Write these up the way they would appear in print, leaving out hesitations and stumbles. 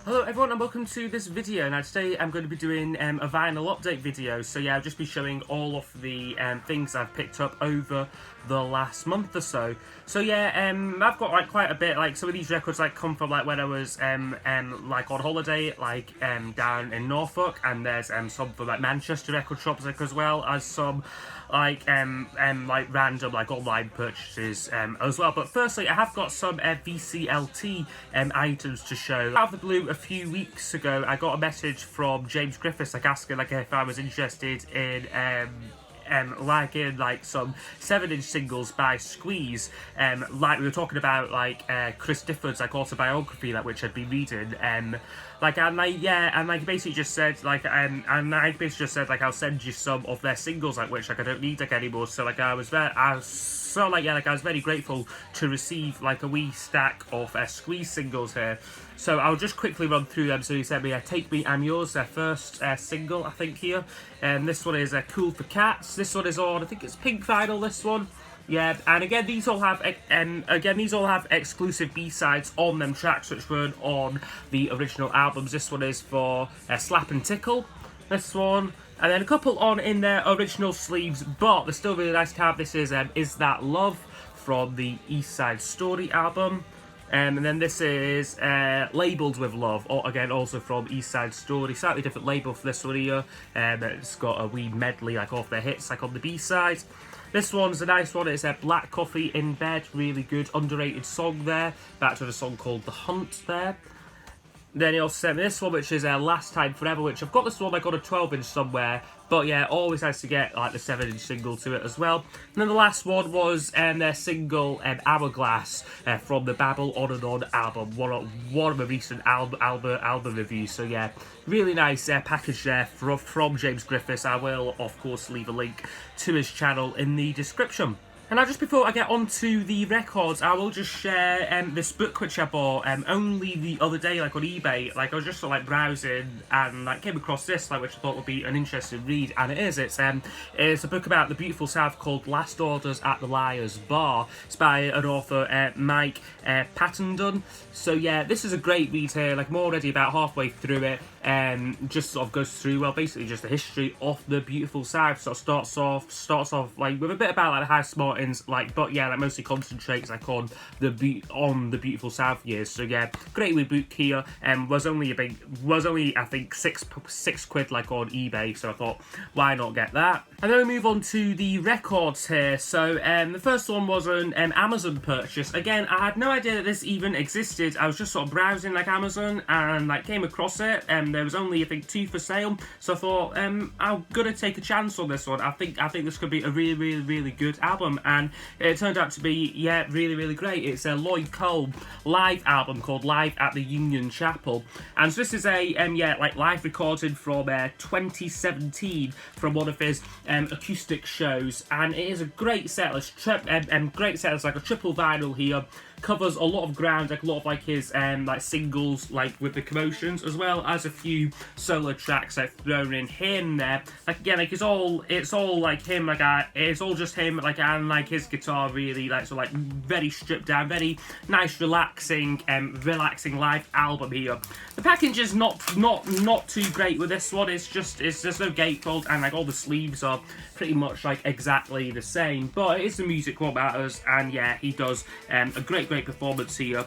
Hello everyone and welcome to this video. Now today I'm going to be doing a vinyl update video. So yeah, I'll just be showing all of the things I've picked up over the last month or so. So yeah, I've got like quite a bit. Like some of these records like come from like when I was like on holiday, like down in Norfolk, and there's some from like Manchester record shops, like as well as some like random like online purchases as well. But firstly, I have got some VCLT items to show. Out of the blue, a few weeks ago, I got a message from James Griffiths like asking like if I was interested in like some 7-inch singles by Squeeze, like we were talking about like Chris Difford's like autobiography, like which I'd been reading, he basically just said like I basically just said like I'll send you some of their singles like which like I don't need like anymore. So like I was very grateful to receive like a wee stack of Squeeze singles here. So I'll just quickly run through them. So he sent me Take Me, I'm Yours, their first single, I think, here. This one is Cool for Cats. This one is on, I think it's Pink Vinyl, this one. Yeah, and again, these all have exclusive B-sides on them tracks which weren't on the original albums. This one is for Slap and Tickle, this one. And then a couple on in their original sleeves, but they're still really nice to have. This is That Love from the East Side Story album. And then this is Labelled With Love, or again also from East Side Story. Slightly different label for this one here. It's got a wee medley like off their hits like on the B-side. This one's a nice one. It's Black Coffee in Bed. Really good underrated song there. Back to the song called The Hunt there. Then he also sent me this one, which is Last Time Forever, which I've got this one like on a 12-inch somewhere. But yeah, always nice to get like the 7-inch single to it as well. And then the last one was their single Hourglass from the Babble On and On album, one of the recent album reviews. So yeah, really nice package there from James Griffiths. I will of course leave a link to his channel in the description. And now, just before I get onto the records, I will just share this book which I bought only the other day, like on eBay. Like I was just sort of like browsing and like came across this, like which I thought would be an interesting read, and it is. It's a book about the beautiful South called Last Orders at the Liar's Bar. It's by an author, Mike Pattendon. So yeah, this is a great read here. Like I'm already about halfway through it. Just sort of goes through, well, basically just the history of the beautiful South. Sort of starts off like with a bit about like the House Martins, like, but yeah, like mostly concentrates like on the beautiful South years. So yeah, great wee book here. Was only I think six quid like on eBay. So I thought, why not get that? And then we move on to the records here. So the first one was an Amazon purchase. Again, I had no idea that this even existed. I was just sort of browsing like Amazon and like came across it. There was only I think 2 for sale, so I thought I'm gonna take a chance on this one. I think this could be a really good album, and it turned out to be really great. It's a Lloyd Cole live album called Live at the Union Chapel, and so this is a like live recording from 2017 from one of his acoustic shows, and it is a great set list. Great set list, like a triple vinyl here. Covers a lot of ground, like a lot of like his like singles, like with the Commotions, as well as a few solo tracks like thrown in here and there. Like again, like it's all like him, like it's all just him, like, and like his guitar, really, like, so like very stripped down, very nice, relaxing live album here. The package is not too great with this one. It's there's no gatefold, and like all the sleeves are pretty much like exactly the same. But it's the music what matters, and yeah, he does a great performance here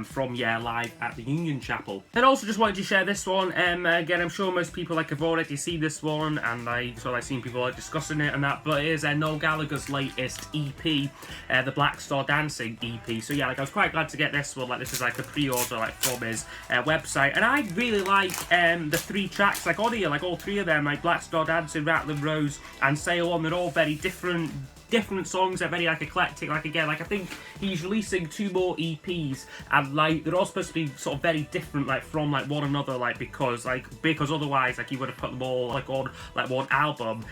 from Live at the Union Chapel. And also just wanted to share this one. Again, I'm sure most people like have already seen this one, and I've seen people like discussing it and that. But it is Noel Gallagher's latest EP, the Black Star Dancing EP. So yeah, like I was quite glad to get this one. Like this is like a pre-order like from his website, and I really like the 3 tracks like on here, like all 3 of them, like Black Star Dancing, Rattling Rose, and Sail On. They're all very different songs. They're very like eclectic. Like again, like I think he's releasing 2 more EPs, and like they're all supposed to be sort of very different, like from like one another, like because otherwise like he would have put them all like on like one album.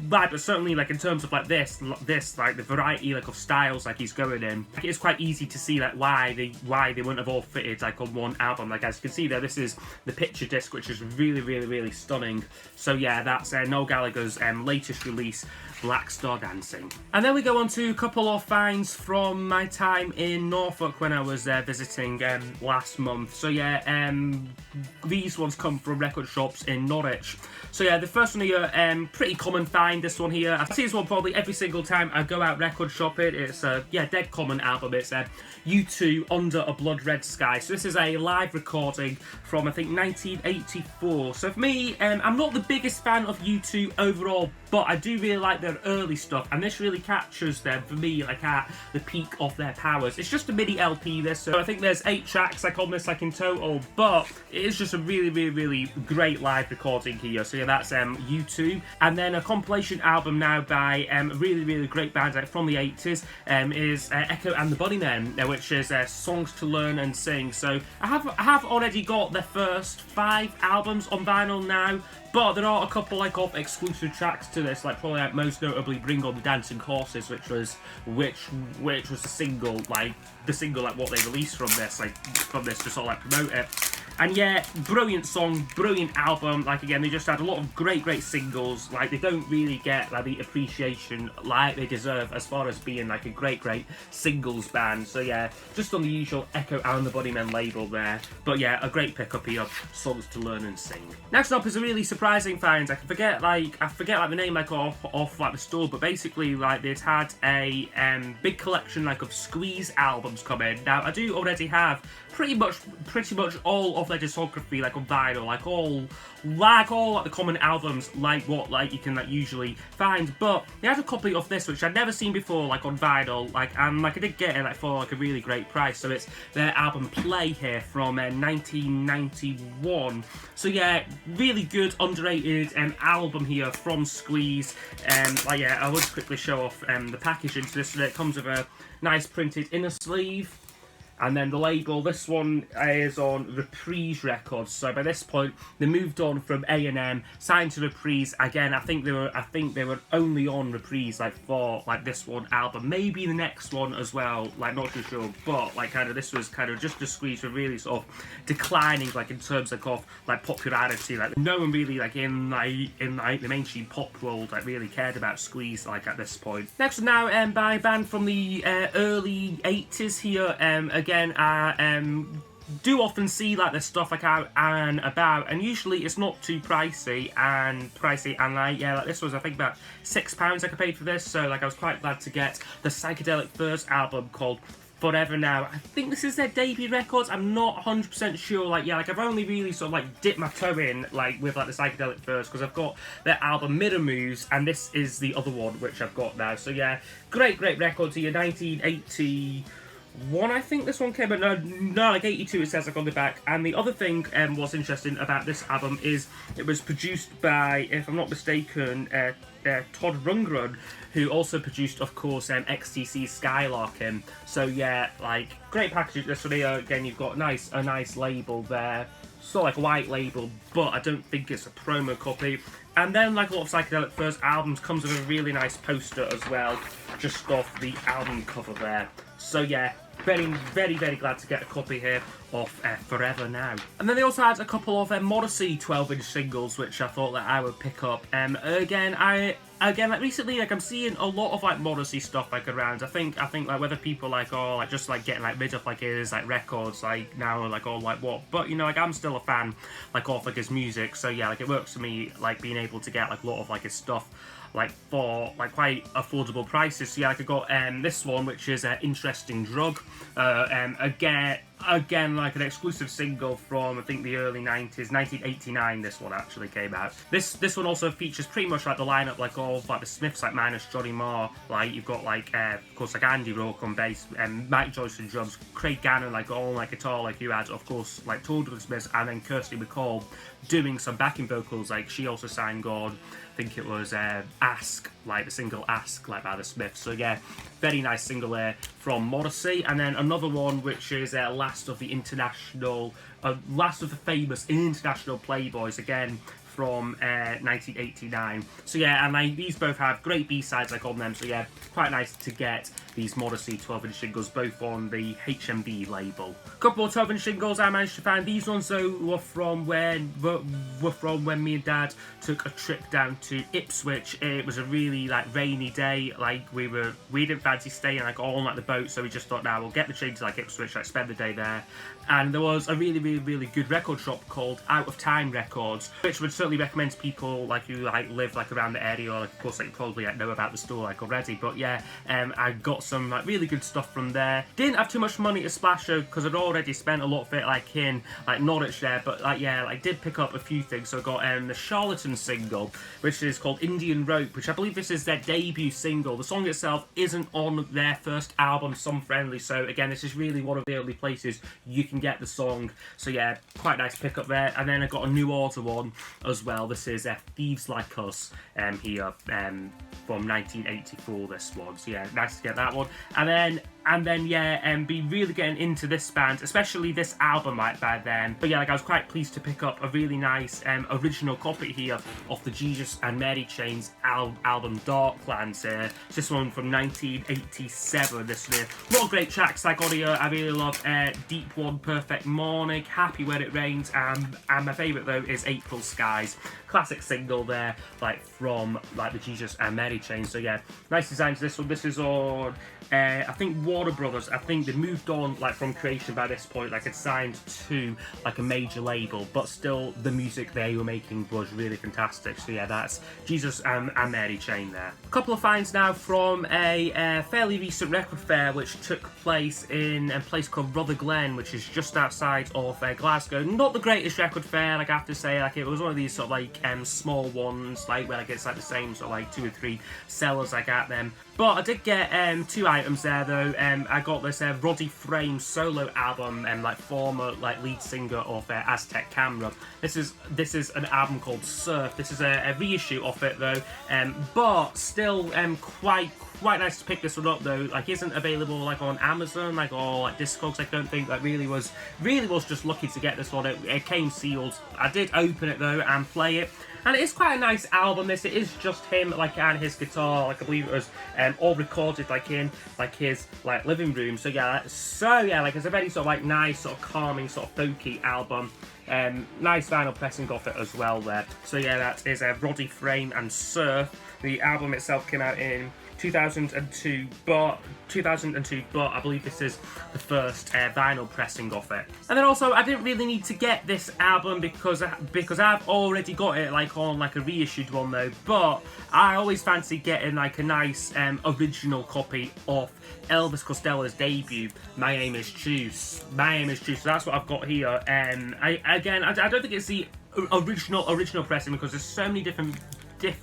But certainly like in terms of like this like the variety like of styles like he's going in, like it's quite easy to see like why they wouldn't have all fitted like on one album. Like as you can see there, this is the picture disc, which is really stunning. So yeah, that's Noel Gallagher's latest release, Black Star Star Dancing. And then we go on to a couple of finds from my time in Norfolk when I was there visiting last month. So yeah, these ones come from record shops in Norwich. So yeah, the first one here, pretty common find, this one here. I see this one probably every single time I go out record shopping. It's a, yeah, dead common album. It's U2 Under a Blood Red Sky. So this is a live recording from, I think, 1984. So for me, I'm not the biggest fan of U2 overall, but I do really like their early stuff, and this really captures them, for me, like at the peak of their powers. It's just a mini LP, this, so I think there's 8 tracks, like on this, like in total, but it is just a really, really, really great live recording here. So yeah, that's U2, and then a compilation album now by a really, really great band from the 80s is Echo and the Bunnymen, which is Songs to Learn and Sing. So I have already got their first 5 albums on vinyl now, but there are a couple like of exclusive tracks to this, like probably like most notably Bring On the Dancing Horses, which was the single like what they released from this to sort of like promote it. And yeah, brilliant song, brilliant album. Like again, they just had a lot of great singles. Like they don't really get like the appreciation like they deserve as far as being like a great singles band. So yeah, just on the usual Echo and the Bunnymen label there. But yeah, a great pickup here, Songs to Learn and Sing. Next up is a really surprising find. I forget the name like off like the store, but basically like they'd had a big collection like of Squeeze albums come in. Now I do already have pretty much all of their discography like on vinyl, like all like the common albums like what like you can like usually find, but they had a copy of this which I'd never seen before like on vinyl, and I did get it like for like a really great price. So it's their album Play here from 1991. So yeah, really good underrated album here from Squeeze. Like yeah, I would quickly show off the packaging to this. So it comes with a nice printed inner sleeve. And then the label, this one is on Reprise Records. So by this point, they moved on from A&M, signed to Reprise. Again, I think they were only on Reprise like for like this one album, maybe the next one as well. Like not too sure, but like kind of this was kind of just the Squeeze were really sort of declining like in terms of like popularity. Like no one really like in the mainstream pop world like really cared about Squeeze like at this point. Next now by a band from the early 80s here. Again, I do often see like this stuff like out and about, and usually it's not too pricey and like yeah, like this was I think about £6 like I paid for this, so like I was quite glad to get the Psychedelic Furs album called Forever Now. I think this is their debut records. I'm not 100% sure. Like yeah, like I've only really sort of like dipped my toe in like with like the Psychedelic Furs because I've got their album Mirror Moves, and this is the other one which I've got now. So yeah, great records here. 1981 I think this one came out, no, like 82 it says like on the back. And the other thing what's interesting about this album is it was produced by, if I'm not mistaken, Todd Rundgren, who also produced, of course, XTC's Skylarkin. So yeah, like great packaging. This one here, again, you've got a nice label there, sort of like a white label, but I don't think it's a promo copy. And then, like a lot of Psychedelic Furs albums, comes with a really nice poster as well, just off the album cover there. So yeah, very glad to get a copy here of Forever Now. And then they also had a couple of Morrissey 12-inch singles, which I thought that I would pick up. Again, like recently, like I'm seeing a lot of like Morrissey stuff like around. I think like whether people like are like just like getting like rid of like his like records like now like all like what, but you know like I'm still a fan like of like his music. So yeah, like it works for me like being able to get like a lot of like his stuff like for like quite affordable prices. So yeah, like I got this one which is Interesting Drug. Again, like an exclusive single from I think the early 90s, 1989. This one actually came out. This one also features pretty much like the lineup like all of, like the Smiths, like minus Johnny Marr. Like you've got like of course like Andy Rourke on bass, and Mike Joyce on drums, Craig Gannon like on like guitar. Like you had of course like toured with the Smiths, and then Kirsty McCall doing some backing vocals. Like she also sang on, I think it was Ask, like the single Ask, like by the Smiths. So yeah, very nice single there from Morrissey. And then another one which is Last of the Famous International Playboys, again from 1989. So yeah, and like these both have great B-sides like on them. So yeah, quite nice to get these Modesty 12-inch singles, both on the HMV label. A couple of 12-inch singles I managed to find. These ones though were from when me and Dad took a trip down to Ipswich. It was a really like rainy day. Like we didn't fancy staying like all on like the boat, so we just thought, now we'll get the train to like Ipswich, like spend the day there. And there was a really good record shop called Out of Time Records, which would certainly recommend to people like who like live like around the area, or like, of course like probably like, know about the store like already. But yeah, I got some like really good stuff from there. Didn't have too much money to splash though, because I'd already spent a lot of it like in like Norwich there. But like yeah, like did pick up a few things. So I got the Charlatan single, which is called Indian Rope, which I believe this is their debut single. The song itself isn't on their first album, Some Friendly. So again, this is really one of the only places you can get the song. So yeah, quite nice pick up there. And then I got a New Order one as well. This is Thieves Like Us here from 1984, this one. So yeah, nice to get that one. And then yeah, be really getting into this band, especially this album like by then. But yeah, like I was quite pleased to pick up a really nice original copy here of the Jesus and Mary Chain's album Darklands. This one from 1987. This one here. A lot of great tracks I got here. I really love Deep One, Perfect Morning, Happy When It Rains, and my favourite though is April Skies. Classic single there, like from like the Jesus and Mary Chain. So yeah, nice designs. This one. This is on I think Warner Brothers. I think they moved on like from Creation by this point. Like it's signed to like a major label, but still the music they were making was really fantastic. So yeah, that's Jesus and Mary Chain there. A couple of finds now from a fairly recent record fair which took place in a place called Rutherglen, which is just outside of Glasgow. Not the greatest record fair, like I have to say. Like it was one of these sort of like small ones, like where like it's like the same sort of like 2 or 3 sellers like at them. But I did get 2 items there though. I got this Roddy Frame solo album, like former like lead singer of Aztec Camera. This is an album called Surf. This is a reissue of it though, but still quite nice to pick this one up though. Like isn't available like on Amazon like or like Discogs. I don't think. Like really was just lucky to get this one. It came sealed. I did open it though and play it. And it is quite a nice album. It is just him, like, and his guitar. Like I believe it was all recorded like in like his like living room. So yeah, like it's a very sort of like nice, sort of calming, sort of folky album. Nice vinyl pressing of it as well there. So yeah, that is Roddy Frame and Surf. The album itself came out in 2002, but I believe this is the first vinyl pressing of it. And then also, I didn't really need to get this album because I've already got it like on like a reissued one though. But I always fancy getting like a nice original copy of Elvis Costello's debut, My Aim Is True. My Aim Is True. So that's what I've got here. I don't think it's the original pressing because there's so many different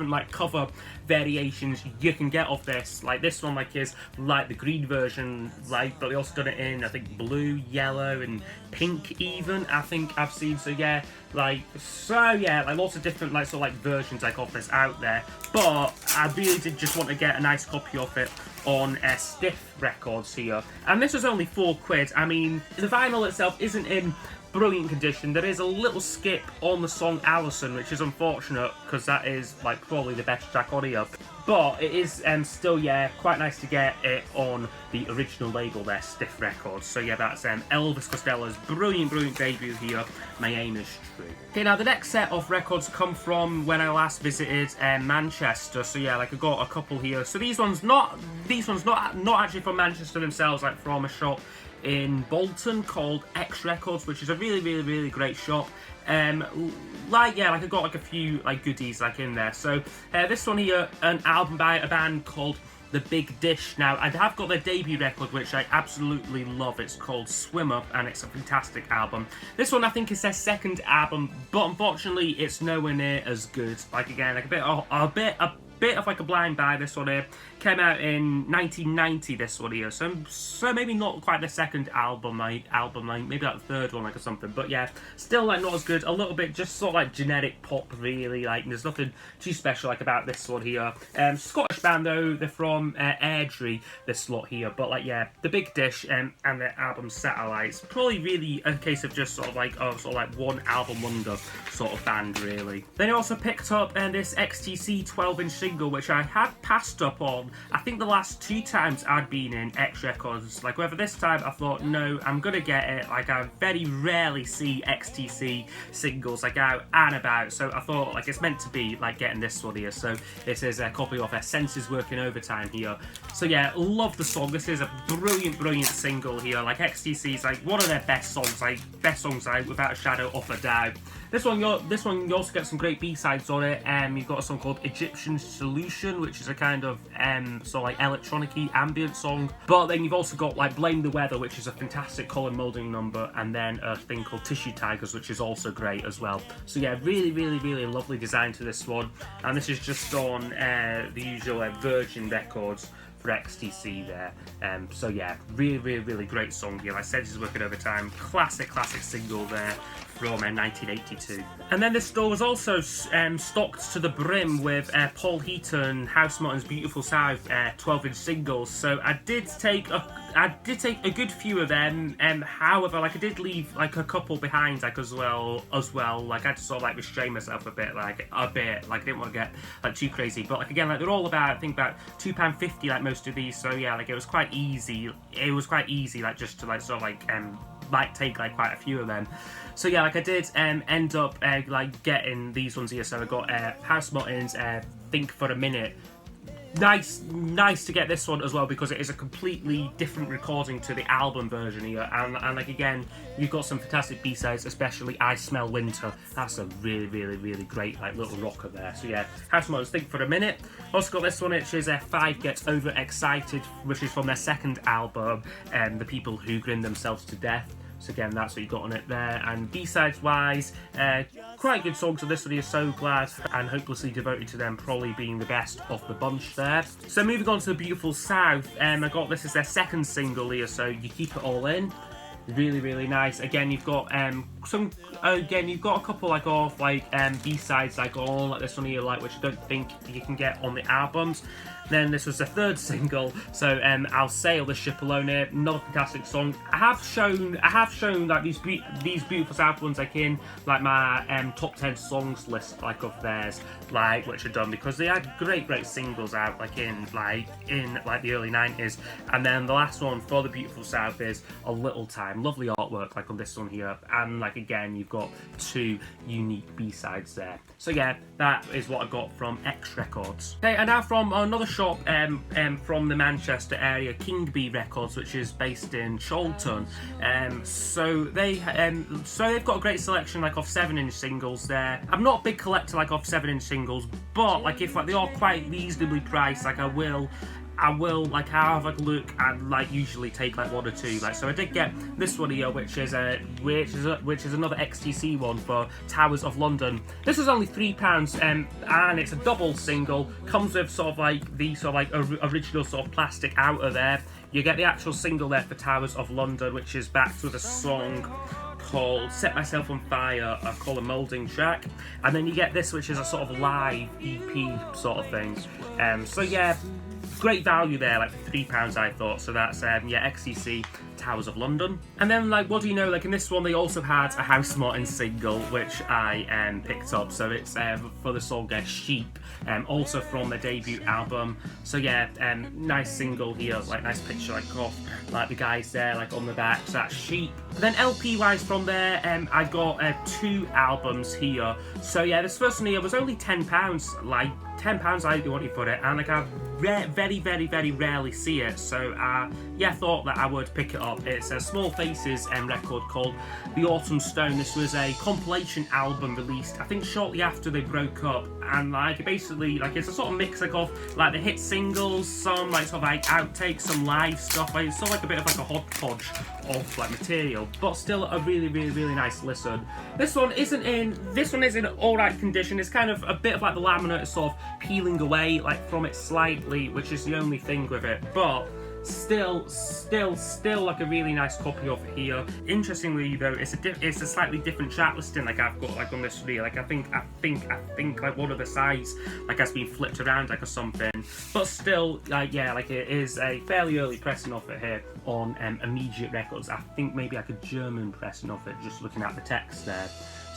like cover variations you can get of this. Like this one like is like the green version, like, but they also done it in I think blue, yellow and pink even, I think I've seen. So yeah, like lots of different like sort of like versions like of this out there. But I really did just want to get a nice copy of it on Stiff Records here, and this was only £4. I mean, the vinyl itself isn't in brilliant condition. There is a little skip on the song Allison, which is unfortunate because that is like probably the best track on here. But it is still, yeah, quite nice to get it on the original label there, Stiff Records. So yeah, that's Elvis Costello's brilliant debut here, My Aim Is True. Okay, now the next set of records come from when I last visited Manchester. So yeah, like I got a couple here. So these ones not actually from Manchester themselves, like from a shop in Bolton called X Records, which is a really great shop. I got like a few like goodies like in there. So this one here, an album by a band called The Big Dish. Now I have got their debut record, which I absolutely love. It's called Swimmer, and it's a fantastic album. This one I think is their second album, but unfortunately it's nowhere near as good. Like again, like a bit of like a blind buy. This one here came out in 1990. This one here, so maybe not quite the second album, maybe like the third one, like or something. But yeah, still like not as good. A little bit just sort of like generic pop, really. Like there's nothing too special like about this one here. Scottish band though, they're from Airdrie, this lot here. But like yeah, The Big Dish and their album Satellites, probably really a case of just sort of like one album wonder sort of band really. Then I also picked up this XTC 12-inch single single which I had passed up on, I think the last 2 times I'd been in X Records. Like, whether this time I thought, no, I'm gonna get it. Like, I very rarely see XTC singles like out and about, so I thought, like, it's meant to be like getting this one here. So this is a copy of Senses Working Overtime here. So yeah, love the song. This is a brilliant single here. Like, XTC is like one of their best songs, like without a shadow of a doubt. This one you also get some great B-sides on it. You've got a song called Egyptian Solution, which is a kind of sort of like electronic-y ambient song. But then you've also got like Blame the Weather, which is a fantastic Colin Moulding number, and then a thing called Tissue Tigers, which is also great as well. So yeah, really lovely design to this one. And this is just on the usual Virgin Records for XTC there. So yeah, really great song here. Like I said, this is Working Overtime, classic single there from 1982. And then this store was also stocked to the brim with Paul Heaton, House Martin's Beautiful South 12-inch singles. So I did take a good few of them. However, like, I did leave like a couple behind, like as well. Like, I had to sort of like restrain myself a bit. Like I didn't want to get like too crazy. But like, again, like, they're all about, I think, about £2.50, like most of these. So yeah, like, it was quite easy. Like, just to like sort of like take like quite a few of them. So yeah, like, I did end up like getting these ones here. So I got House Martin's Think for a Minute. Nice to get this one as well, because it is a completely different recording to the album version here, and like, again, you've got some fantastic B-sides, especially I Smell Winter. That's a really great like little rocker there. So yeah, House Martin's Think for a Minute. Also got this one, which is 5 Gets Overexcited, which is from their second album, The People Who Grin Themselves to Death. So again, that's what you got on it there. And B-sides wise, quite good songs on this one here, So Glad, and Hopelessly Devoted to Them probably being the best of the bunch there. So moving on to the Beautiful South, I got this as their second single here, So You Keep It All In. Really nice. Again, you've got you've got a couple like of like B-sides like on like this one here, like, which I don't think you can get on the albums. Then this was the third single, so I'll Sail the Ship Alone here. Another fantastic song. I have shown like these Beautiful South ones like in like my top 10 songs list like of theirs, like, which I've done, because they had great singles out like in the early 90s. And then the last one for the Beautiful South is A Little Time. Lovely artwork like on this one here, and like, again, you've got 2 unique B-sides there. So yeah, that is what I got from X Records. Okay, and now from another shop from the Manchester area, King Bee Records, which is based in Chorlton. So they've got a great selection like of 7-inch singles there. I'm not a big collector like of 7-inch singles, but like, if like they are quite reasonably priced, like I will like have like a look and like usually take like 1 or 2. Like, so I did get this one here, which is another XTC one for Towers of London. This is only £3, and it's a double single. Comes with sort of like the original sort of plastic outer there. You get the actual single there for Towers of London, which is backed with a song called Set Myself on Fire, a Colin Moulding track, and then you get this, which is a sort of live EP sort of thing. So yeah, great value there, like for £3 I thought. So that's yeah, XTC Towers of London. And then like, what do you know, like in this one they also had a House Martin single, which I picked up. So it's for the song Sheep, also from their debut album. So yeah, nice single here, like nice picture like of like the guys there like on the back. So that's Sheep. But then LP wise from there, I got 2 albums here. So yeah, this first one here was only £10, like £10 I want you for it, and like I very rarely see it. So yeah, I thought that I would pick it up. It's a Small Faces record called The Autumn Stone. This was a compilation album released, I think, shortly after they broke up, and like basically like it's a sort of mix like of like the hit singles, some like sort of like outtakes, some live stuff. Like, it's sort of like a bit of like a hodgepodge of like material, but still a really nice listen. This one is in alright condition. It's kind of a bit of like the laminate is sort of peeling away like from it slightly, which is the only thing with it, but still like a really nice copy of it here. Interestingly though, it's a slightly different track listing like I've got like on this video. Like I think like one of the sides like has been flipped around like or something, but still like, yeah, like it is a fairly early pressing of it here on Immediate Records. I think maybe like a German pressing of it, just looking at the text there.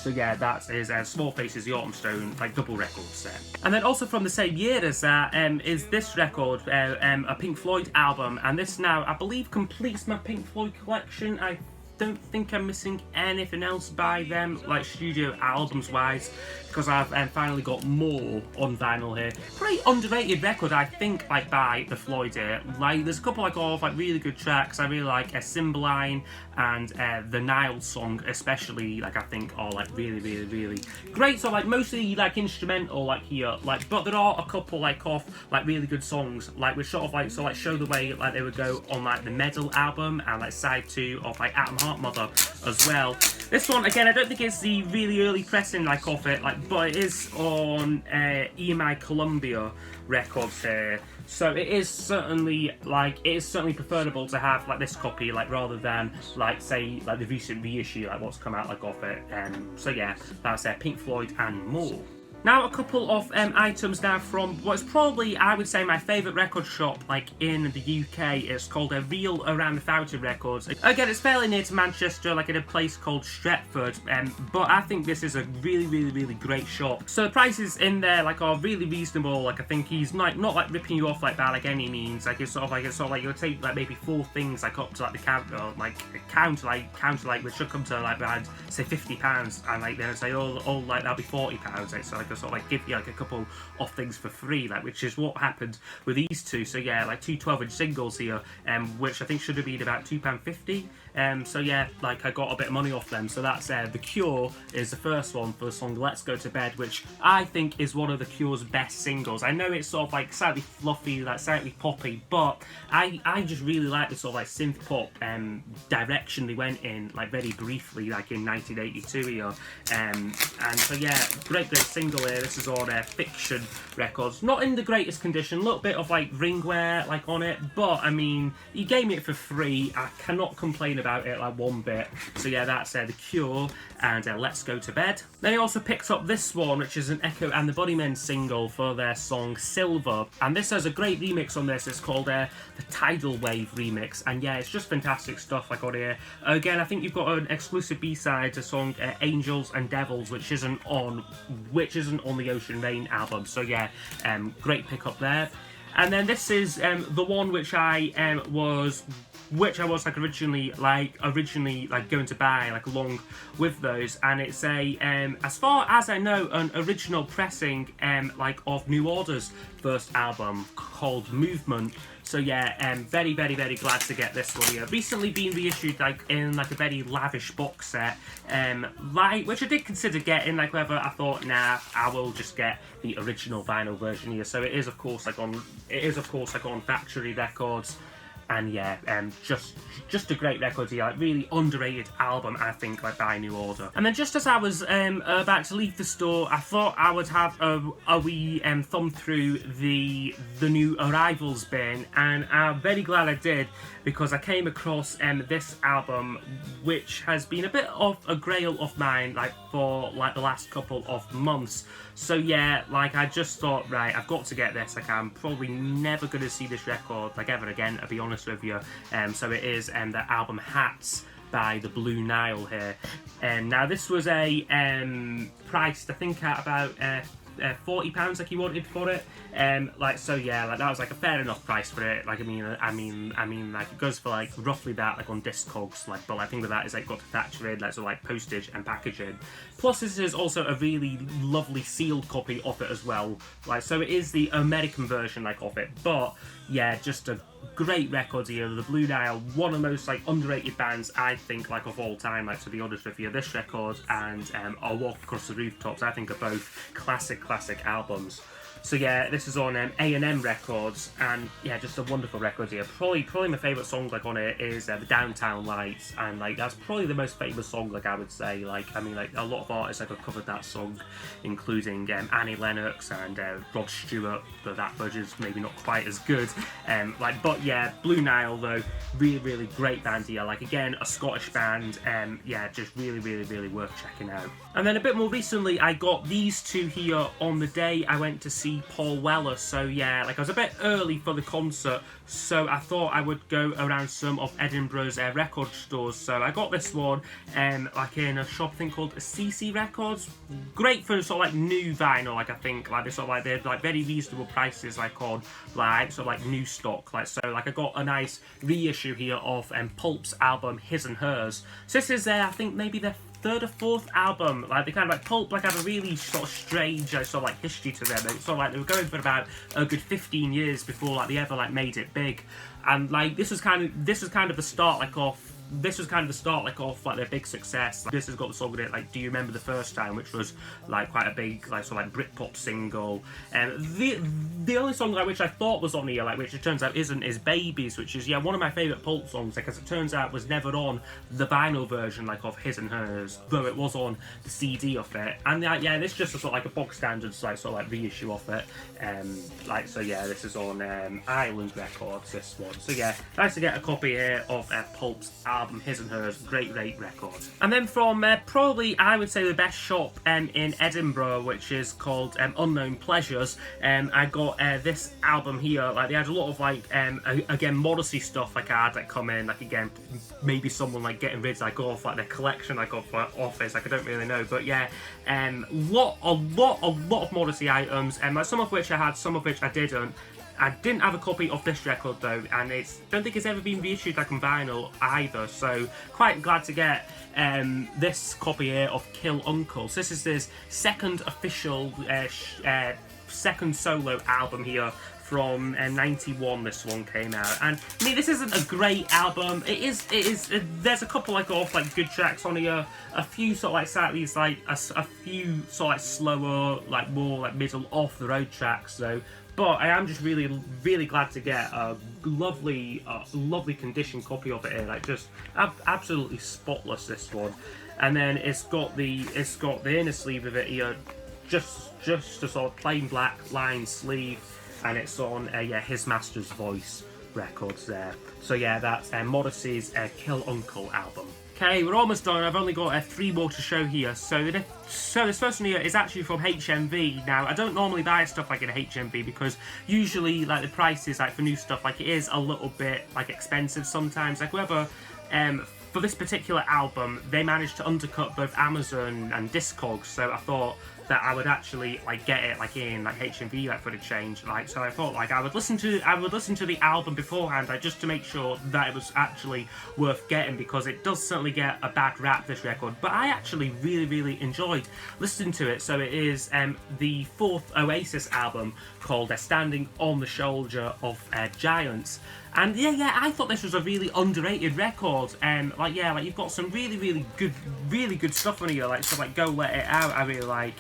So yeah, that is Small Faces, The Autumn Stone, like double record set. And then also from the same year as that is this record, a Pink Floyd album, and this now I believe completes my Pink Floyd collection. I don't think I'm missing anything else by them, like studio albums wise, because I've finally got more on vinyl here. Pretty underrated record, I think, like by the Floyd here. Like there's a couple like of like really good tracks. I really like Cymbeline and the Nile song especially, like I think are like really great. So like mostly like instrumental like here, like but there are a couple like of like really good songs like which sort of like show the way like they would go on like the Medal album and like side 2 of like Atom Heart Mother as well. This one again, I don't think it's the really early pressing like of it, like but it is on EMI Columbia Records here. So it is certainly preferable to have like this copy like rather than like say like the recent reissue like what's come out like off it. So yeah, that's Pink Floyd and more. Now a couple of items now from what's probably, I would say, my favourite record shop like in the UK. It's called Real Around the Fountain Records. Again, it's fairly near to Manchester, like in a place called Stretford, but I think this is a really great shop. So the prices in there like are really reasonable. Like I think he's not like ripping you off like by like any means. Like it's sort of like you'll take like maybe 4 things like up to like the counter like which should come to like around say £50, and like then say oh like that'll be £40. Like, so like sort of like give you like a couple of things for free, like which is what happened with these two. So yeah, like 2 12-inch singles here, which I think should have been about £2.50. So yeah, like I got a bit of money off them. So that's The Cure is the first one for the song Let's Go to Bed, which I think is one of The Cure's best singles. I know it's sort of like slightly fluffy, like slightly poppy, but I just really like the sort of like synth pop direction they went in, like very briefly, like in 1982 here. And so yeah, great single here. This is on Fiction Records. Not in the greatest condition, a little bit of like ring wear like on it, but I mean, he gave me it for free. I cannot complain about it like one bit. So yeah, that's The Cure and Let's Go to Bed. Then he also picked up this one, which is an Echo and the Bunnymen single for their song Silver, and this has a great remix on this. It's called the Tidal Wave remix, and yeah, it's just fantastic stuff like on here. Again, I think you've got an exclusive B-side to song Angels and Devils, which isn't on the Ocean Rain album. So yeah, great pick up there. And then this is the one which I was like originally going to buy like along with those, and it's a as far as I know an original pressing like of New Order's first album called Movement. So yeah, very glad to get this one here. Recently been reissued like in like a very lavish box set, like which I did consider getting, like whether I thought nah, I will just get the original vinyl version here. So it is of course like on Factory Records. And yeah, just a great record here, like really underrated album, I think, like by New Order. And then just as I was about to leave the store, I thought I would have a wee thumb through the new Arrivals bin, and I'm very glad I did, because I came across this album, which has been a bit of a grail of mine, like for like the last couple of months. So yeah, like I just thought, right, I've got to get this. Like I'm probably never going to see this record like ever again, to be honest with you. So it is the album Hats by the Blue Nile here. Now this was a priced I think at about £40 like he wanted for it. Like so yeah, like that was like a fair enough price for it. Like I mean like it goes for like roughly that like on Discogs, like, but I think that is like got to factor in like so like postage and packaging. Plus this is also a really lovely sealed copy of it as well. Like so it is the American version like of it, but yeah, just a great record here. The Blue Nile, one of the most like underrated bands I think like of all time, like to be honest with you. This record and A Walk Across the Rooftops I think are both classic albums. So yeah, this is on A&M Records, and yeah, just a wonderful record here. Probably my favourite song like on it is the Downtown Lights, and like that's probably the most famous song, like I would say. Like I mean, like a lot of artists like have covered that song, including Annie Lennox and Rod Stewart, but that version's maybe not quite as good. But yeah, Blue Nile though, really great band here. Like again, a Scottish band, yeah, just really worth checking out. And then a bit more recently, I got these two here on the day I went to see see Paul Weller, so yeah, like I was a bit early for the concert, so I thought I would go around some of Edinburgh's record stores. So I got this one like in a shop thing called CC Records. Great for sort of like new vinyl, like I think like they sort of like they're like very reasonable prices, like on like sort of like new stock, like so like I got a nice reissue here of Pulp's album His and Hers. So this is I think maybe their third or fourth album. Like they kind of like Pulp like have a really sort of strange sort of like history to them. It's sort of like they were going for about a good 15 years before like they ever like made it big, and like this was kind of the start like off. This was kind of the start like like their big success. Like, this has got the song in it like Do You Remember the First Time, which was like quite a big like sort of like Britpop single. And the only song like which I thought was on here, like which it turns out isn't, is Babies, which is one of my favourite Pulp songs, like as it turns out was never on the vinyl version like of His and Hers, though it was on the CD of it. And this is just a sort of like a bog standard like sort of like reissue of it. Like so this is on Island Records, this one. So yeah, nice to get a copy here of Pulp's album His and Hers. Great record. And then from probably I would say the best shop in Edinburgh, which is called Unknown Pleasures, I got this album here. Like they had a lot of like again Morrissey stuff like I had that come in, like again maybe someone like getting rid like off like their collection like off Office, like I don't really know, but yeah, a lot of Morrissey items, and like some of which I had, some of which I didn't. I didn't have a copy of this record though, and don't think it's ever been reissued like on vinyl either, so quite glad to get this copy here of Kill Uncle. So this is his second official, second solo album here from 91. This one came out, and I mean this isn't a great album. It is. There's a couple like like good tracks on here, a few sort of like slightly like a few sort of like slower, like more like middle off the road tracks though. But I am just really glad to get a lovely condition copy of it here, like just absolutely spotless, this one. And then it's got the inner sleeve of it here, just a sort of plain black lined sleeve, and it's on His Master's Voice Records there. So yeah, that's Morrissey's Kill Uncle album. Okay, we're almost done. I've only got 3 more to show here. So this first one here is actually from HMV. Now, I don't normally buy stuff like in HMV because usually like the prices like for new stuff like it is a little bit like expensive sometimes. Like whoever for this particular album, they managed to undercut both Amazon and Discogs. So I thought that I would actually like get it like in like HMV like for the change, like so I thought like I would listen to the album beforehand, like just to make sure that it was actually worth getting, because it does certainly get a bad rap, this record, but I actually really enjoyed listening to it. So it is the 4th Oasis album called Standing on the Shoulder of Giants. And yeah, I thought this was a really underrated record. Like you've got some really good stuff on here. Like stuff like Go Let It Out, I really like.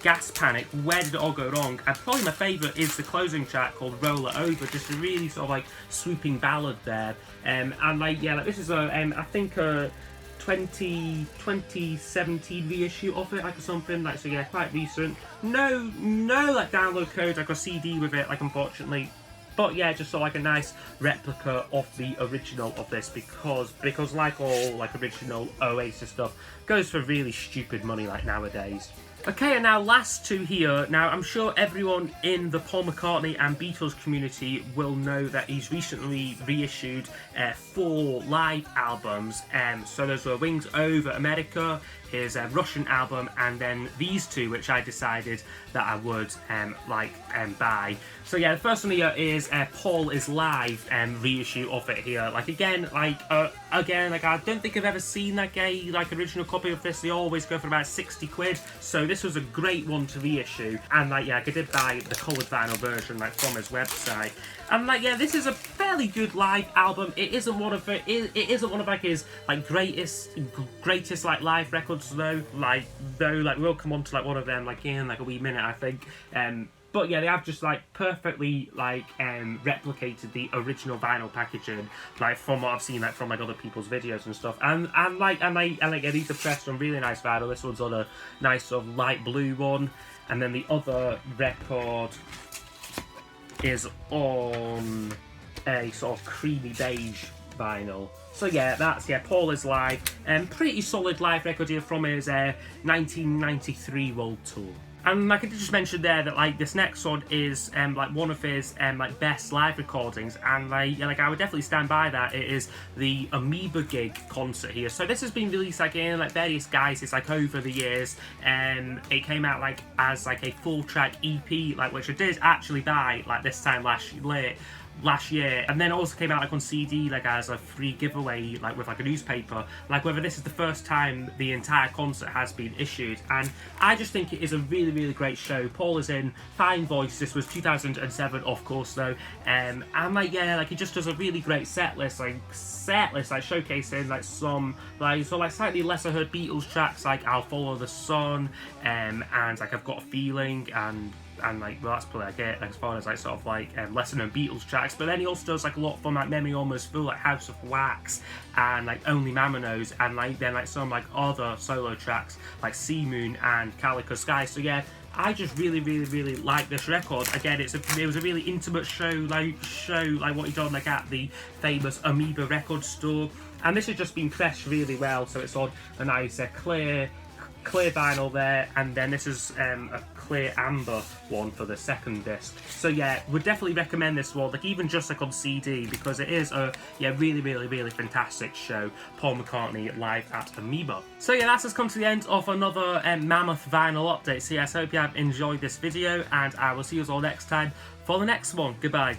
Gas Panic, Where Did It All Go Wrong? And probably my favourite is the closing track called Roll It Over. Just a really sort of like swooping ballad there. And like this is I think a 2017 reissue of it, like or something. Like so quite recent. No like download code like a CD with it, like unfortunately. But yeah, just sort of like a nice replica of the original of this, because like all like original Oasis stuff goes for really stupid money like nowadays. Okay, and now last 2 here. Now, I'm sure everyone in the Paul McCartney and Beatles community will know that he's recently reissued 4 live albums. So those were Wings Over America, his Russian album, and then these 2, which I decided that I would buy. So yeah, the first one here is Paul is Live reissue of it here. Like again, I don't think I've ever seen like a original copy of this. They always go for about 60 quid. So this was a great one to reissue, and I did buy the coloured vinyl version from his website. And this is a fairly good live album. It isn't one of his greatest like live records though. We'll come on to one of them in a wee minute, I think. But yeah, they have just perfectly replicated the original vinyl packaging, from what I've seen from other people's videos and stuff. And these are pressed on really nice vinyl. This one's on a nice sort of light blue one, and then the other record is on a sort of creamy beige vinyl. So yeah, that's Paul is Live, pretty solid live record here from his 1993 World Tour. And like I did just mention there that like this next one is like one of his like best live recordings, and like I would definitely stand by that. It is the Ameba Gig Concert here. So this has been released like in like various guises like over the years. It came out like as like a full track EP, like which I did actually buy like this time last year, and then it also came out like on CD, like as a free giveaway, like with like a newspaper, like whether this is the first time the entire concert has been issued. And I just think it is a really great show. Paul is in fine voice. This was 2007, of course, though, and like yeah, like he just does a really great set list, like showcasing like some like slightly lesser heard Beatles tracks like I'll Follow the Sun, and like I've Got a Feeling, and like, well, that's probably like it, like, as far as like sort of like lesser known Beatles tracks. But then he also does like a lot from like Memory Almost Full, like House of Wax and like Only Mama Knows, and like then like some like other solo tracks like Sea Moon and Calico Sky. So yeah, I just really like this record. Again, it was a really intimate show like what he done like at the famous Amoeba record store, and this has just been pressed really well. So it's on a nice clear vinyl there, and then this is a clear amber one for the second disc. So yeah, would definitely recommend this one, like even just like on CD, because it is a really fantastic show. Paul McCartney live at Amoeba. So yeah, that's us come to the end of another Mammoth vinyl update. So yes, I hope you have enjoyed this video, and I will see you all next time for the next one. Goodbye.